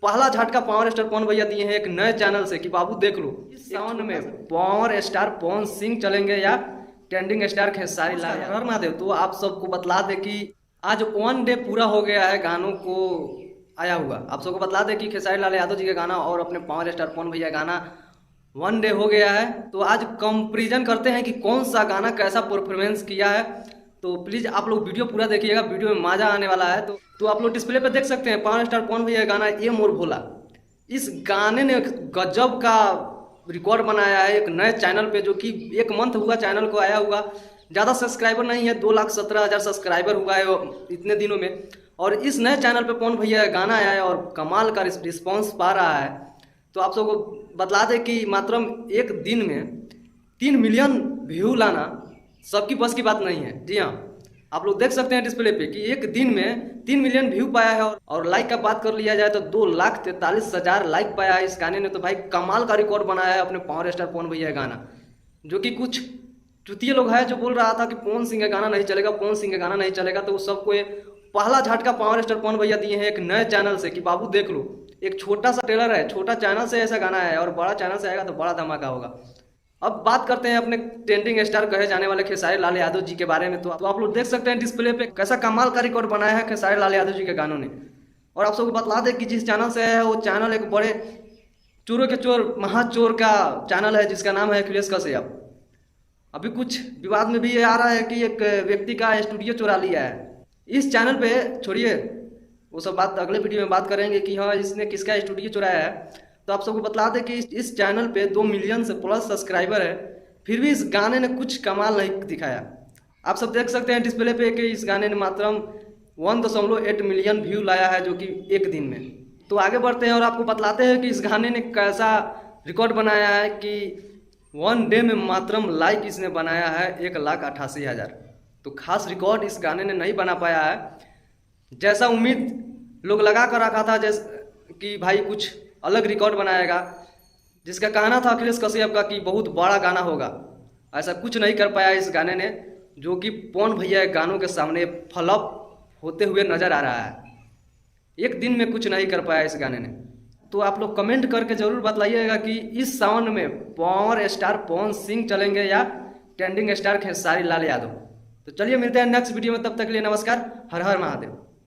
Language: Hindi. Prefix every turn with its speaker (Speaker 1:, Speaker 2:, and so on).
Speaker 1: पहला झटका पावर स्टार पवन भैया दिए हैं एक नए चैनल से कि बाबू देख लो इस साउंड में पावर स्टार पवन सिंह चलेंगे या ट्रेंडिंग स्टार खेसारी लाल हर महादेव। तो आप सबको बतला दे कि आज 1 डे पूरा हो गया है गानों को आया हुआ। आप सबको बतला दे कि खेसारी लाल यादव जी का गाना और अपने पावर स्टार पवन भैया गाना 1 डे हो गया है। तो आज कंपेरिजन करते हैं कि कौन सा गाना कैसा परफॉर्मेंस किया है। तो प्लीज़ आप लोग वीडियो पूरा देखिएगा, वीडियो में मजा आने वाला है। तो आप लोग डिस्प्ले पे देख सकते हैं पावर स्टार पवन भैया गाना ये मोर भोला। इस गाने ने गजब का रिकॉर्ड बनाया है एक नए चैनल पे, जो कि 1 मंथ हुआ चैनल को आया हुआ। ज़्यादा सब्सक्राइबर नहीं है, 2,17,000 सब्सक्राइबर हुआ है इतने दिनों में। और इस नए चैनल पे पवन भैया गाना आया है और कमाल का रिस्पॉन्स पा रहा है। तो आप सबको बतला दें कि मात्र एक दिन में 3 मिलियन व्यू लाना सबकी बस की बात नहीं है। जी हाँ, आप लोग देख सकते हैं डिस्प्ले पे कि एक दिन में 3 मिलियन व्यू पाया है। और लाइक का बात कर लिया जाए तो 2,43,000 लाइक पाया है इस गाने ने। तो भाई कमाल का रिकॉर्ड बनाया है अपने पावर स्टार पवन भैया गाना, जो कि कुछ चुतिए लोग हैं जो बोल रहा था कि पवन सिंह का गाना नहीं चलेगा, पवन सिंह का गाना नहीं चलेगा। तो सबको पहला झटका पावर स्टार पवन भैया दिए हैं एक नए चैनल से कि बाबू देख लो। एक छोटा सा ट्रेलर है, छोटा चैनल से ऐसा गाना है और बड़ा चैनल से आएगा तो बड़ा धमाका होगा। अब बात करते हैं अपने ट्रेंडिंग स्टार कहे जाने वाले खेसारी लाल यादव जी के बारे में। तो आप लोग देख सकते हैं डिस्प्ले पे कैसा कमाल का रिकॉर्ड बनाया है खेसारी लाल यादव जी के गानों ने। और आप सबको बतला दें कि जिस चैनल से है वो चैनल एक बड़े चोरों के चोर महाचोर का चैनल है जिसका नाम है अखिलेश कश्यप। अभी कुछ विवाद में भी ये आ रहा है कि एक व्यक्ति का स्टूडियो चुरा लिया है इस चैनल पे। छोड़िए वो सब बात अगले वीडियो में बात करेंगे कि हाँ इसने किसका स्टूडियो चुराया है। तो आप सबको बतला दें कि इस चैनल पे 2 मिलियन से प्लस सब्सक्राइबर है, फिर भी इस गाने ने कुछ कमाल नहीं दिखाया। आप सब देख सकते हैं डिस्प्ले पे कि इस गाने ने मात्र 1.8 मिलियन व्यू लाया है, जो कि एक दिन में। तो आगे बढ़ते हैं और आपको बतलाते हैं कि इस गाने ने कैसा रिकॉर्ड बनाया है कि 1 डे में मात्र लाइक इसने बनाया है 1,88,000। तो खास रिकॉर्ड इस गाने ने नहीं बना पाया है, जैसा उम्मीद लोग लगा कर रखा था जैसे कि भाई कुछ अलग रिकॉर्ड बनाएगा, जिसका कहना था अखिलेश कश्यप का कि बहुत बड़ा गाना होगा। ऐसा कुछ नहीं कर पाया इस गाने ने, जो कि पवन भैया गानों के सामने फ्लॉप होते हुए नजर आ रहा है। एक दिन में कुछ नहीं कर पाया इस गाने ने। तो आप लोग कमेंट करके जरूर बताइएगा कि इस साउंड में पावर स्टार पवन सिंह चलेंगे या ट्रेंडिंग स्टार खेसारी लाल यादव। तो चलिए मिलते हैं नेक्स्ट वीडियो में, तब तक के लिए नमस्कार, हर हर महादेव।